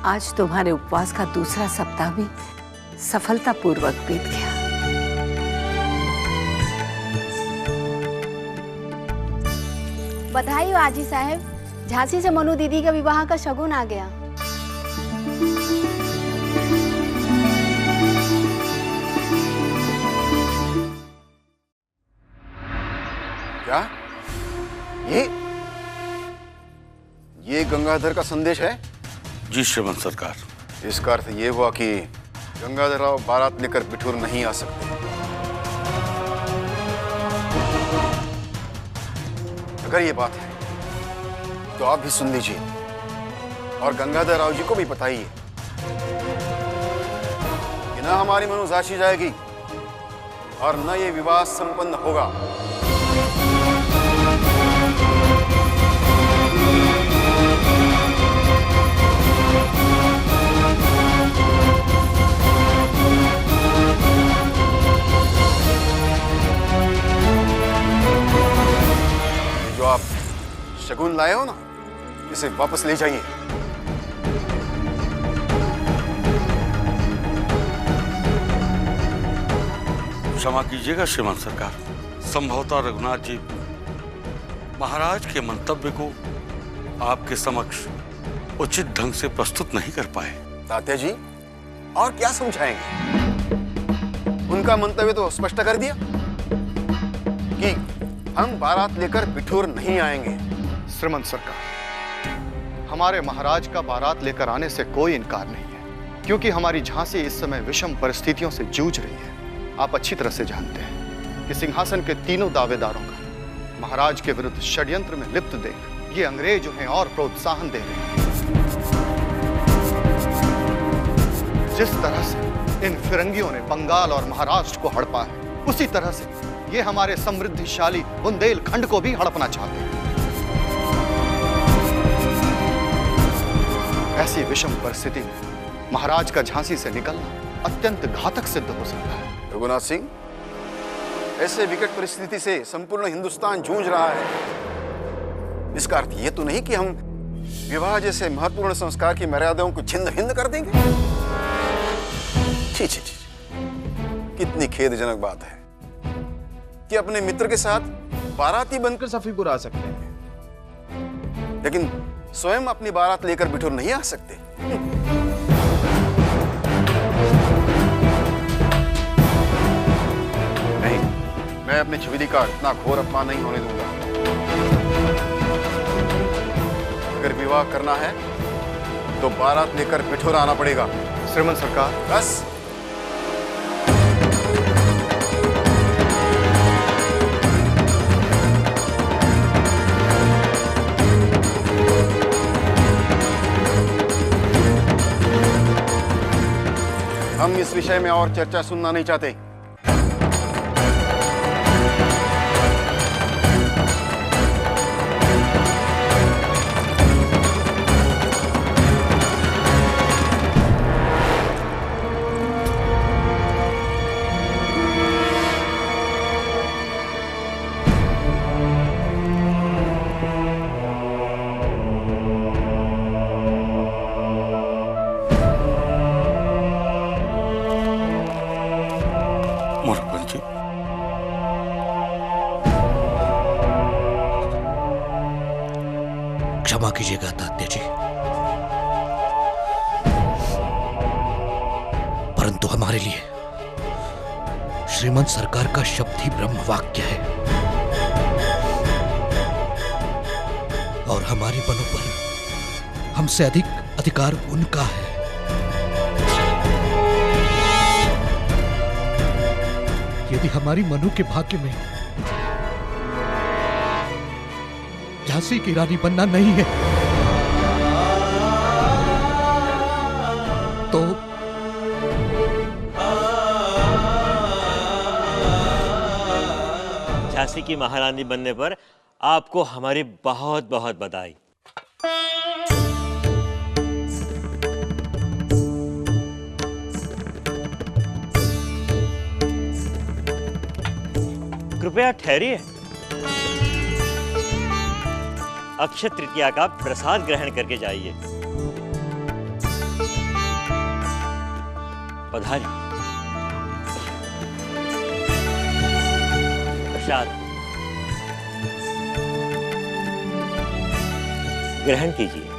आज तुम्हारे उपवास का दूसरा सप्ताह भी सफलतापूर्वक बीत गया। बधाई हो आजी साहब, झांसी से मनु दीदी का विवाह का शगुन आ गया। क्या ये गंगाधर का संदेश है? जी श्रीमंत सरकार। इसका अर्थ ये हुआ कि गंगाधर राव बारात लेकर बिठूर नहीं आ सकते। अगर ये बात है तो आप भी सुन लीजिए और गंगाधर राव जी को भी बताइए कि न हमारी मनु झांसी जाएगी और न ये विवाह संपन्न होगा। जो आप शगुन लाए हो ना, इसे वापस ले जाइए। क्षमा कीजिएगा श्रीमान सरकार, संभवतः रघुनाथ जी महाराज के मंतव्य को आपके समक्ष उचित ढंग से प्रस्तुत नहीं कर पाए। तात्या जी और क्या समझाएंगे? उनका मंतव्य तो स्पष्ट कर दिया कि हम बारात लेकर बिठूर नहीं आएंगे। श्रीमंत सरकार, हमारे महाराज का बारात लेकर आने से कोई इनकार नहीं है, क्योंकि हमारी झांसी इस समय विषम परिस्थितियों से जूझ रही है। आप अच्छी तरह से जानते हैं कि सिंहासन के तीनों दावेदारों का महाराज के विरुद्ध षड्यंत्र में लिप्त देख ये अंग्रेज उन्हें और प्रोत्साहन दे रहे हैं। जिस तरह से इन फिरंगियों ने बंगाल और महाराष्ट्र को हड़पा है, उसी तरह से ये हमारे समृद्धिशाली बुंदेलखंड को भी हड़पना चाहते हैं। ऐसी विषम परिस्थिति में महाराज का झांसी से निकलना अत्यंत घातक सिद्ध हो सकता है। रघुनाथ सिंह, ऐसे विकट परिस्थिति से संपूर्ण हिंदुस्तान जूझ रहा है। इसका अर्थ ये तो नहीं कि हम विवाह जैसे महत्वपूर्ण संस्कार की मर्यादाओं को छिन्न भिन्न कर देंगे। छी छी छी, कितनी खेदजनक बात है कि अपने मित्र के साथ बाराती बनकर सफीपुर आ सकते हैं, लेकिन स्वयं अपनी बारात लेकर बिठूर नहीं आ सकते। नहीं, मैं अपनी छविली का इतना घोर अपमान नहीं होने दूंगा। अगर विवाह करना है तो बारात लेकर बिठूर आना पड़ेगा। श्रीमंत सरकार, बस। हम इस विषय में और चर्चा सुनना नहीं चाहते। क्षमा कीजिएगा तात्या जी, परंतु हमारे लिए श्रीमंत सरकार का शब्द ही ब्रह्म वाक्य है और हमारी बनों पर हमसे अधिक अधिकार उनका है। यदि हमारी मनु के भाग्य में झांसी की रानी बनना नहीं है तो झांसी की महारानी बनने पर आपको हमारी बहुत बहुत बधाई। कृपया ठहरिए, अक्षय तृतीया का प्रसाद ग्रहण करके जाइए। पधारी। प्रसाद ग्रहण कीजिए।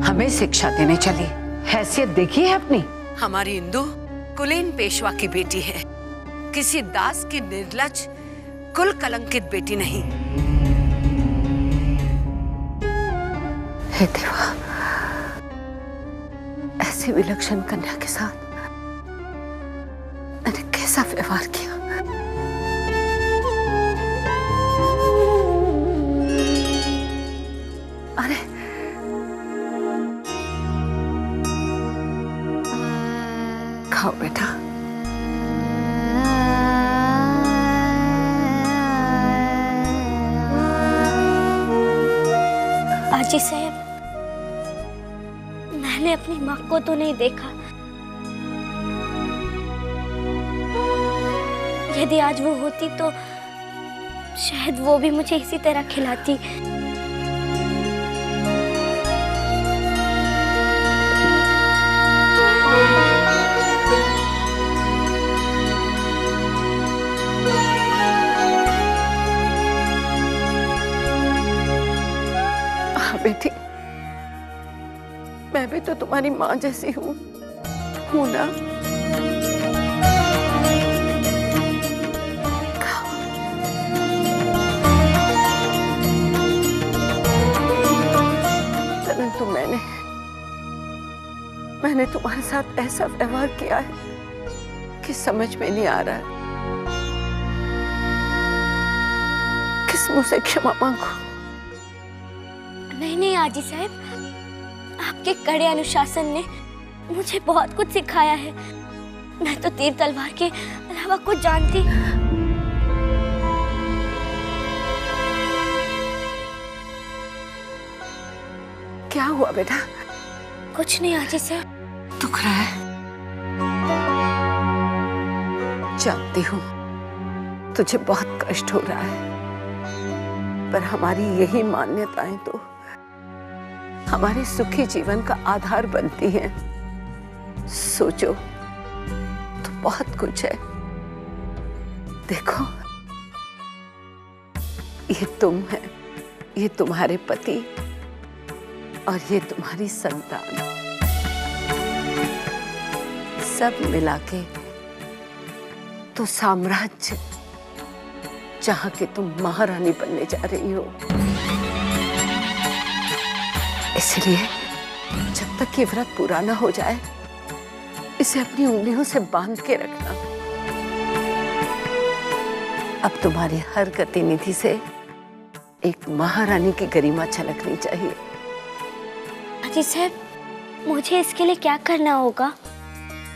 हमें शिक्षा देने चली, हैसियत देखी है अपनी। हमारी इंदु कुलीन पेशवा की बेटी है, किसी दास की निर्लज कुल कलंकित बेटी नहीं। हे देवा, ऐसी विलक्षण कन्या के साथ मैंने कैसा व्यवहार किया। अरे खाओ बेटा। आजी साहब, मैंने अपनी माँ को तो नहीं देखा। यदि आज वो होती तो शायद वो भी मुझे इसी तरह खिलाती। बेटी, मैं भी तो तुम्हारी माँ जैसी हूँ ना? परंतु मैंने तुम्हारे साथ ऐसा व्यवहार किया है कि समझ में नहीं आ रहा है किस मुंह से क्षमा मांगू। नहीं आजी साहब, आपके कड़े अनुशासन ने मुझे बहुत कुछ सिखाया है। मैं तो तीर तलवार के अलावा कुछ जानती। क्या हुआ बेटा? कुछ नहीं आजी साहब। दुख रहा है? जानती हूँ तुझे बहुत कष्ट हो रहा है, पर हमारी यही मान्यताएं तो हमारे सुखी जीवन का आधार बनती हैं। सोचो तो बहुत कुछ है। देखो, ये तुम है, ये तुम्हारे पति और ये तुम्हारी संतान, सब मिला के तो साम्राज्य जहां के तुम महारानी बनने जा रही हो। इसलिए जब तक ये व्रत पूरा ना हो जाए, इसे अपनी उंगलियों से बांध के रखना। अब तुम्हारी हर गतिविधि से एक महारानी की गरिमा छलकनी चाहिए। आजी साहब, मुझे इसके लिए क्या करना होगा?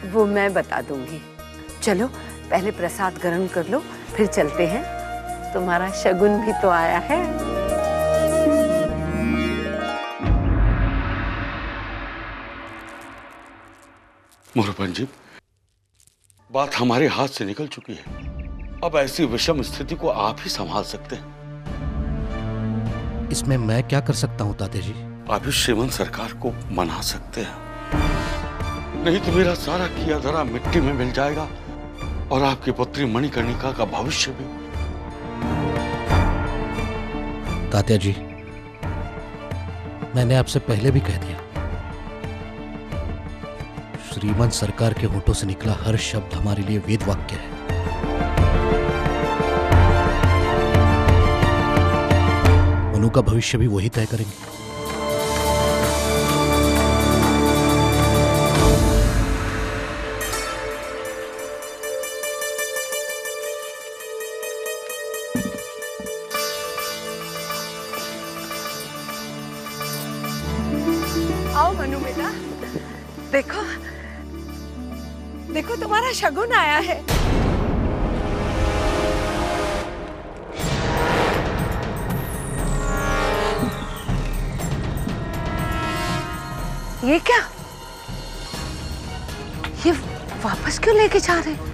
वो मैं बता दूंगी। चलो पहले प्रसाद ग्रहण कर लो, फिर चलते हैं। तुम्हारा शगुन भी तो आया है। मोरपन जी, बात हमारे हाथ से निकल चुकी है। अब ऐसी विषम स्थिति को आप ही संभाल सकते हैं। इसमें मैं क्या कर सकता हूँ ताते जी? आप ही श्रीमंत सरकार को मना सकते हैं, नहीं तो मेरा सारा किया धरा मिट्टी में मिल जाएगा और आपकी पुत्री मणिकर्णिका का भविष्य भी। तात्या जी, मैंने आपसे पहले भी कह दिया, श्रीमंत सरकार के होठों से निकला हर शब्द हमारे लिए वेद वाक्य है। मनु का भविष्य भी वही तय करेंगे। आओ मनु बेटा, देखो देखो तुम्हारा शगुन आया है। ये क्या? ये वापस क्यों लेके जा रहे हैं?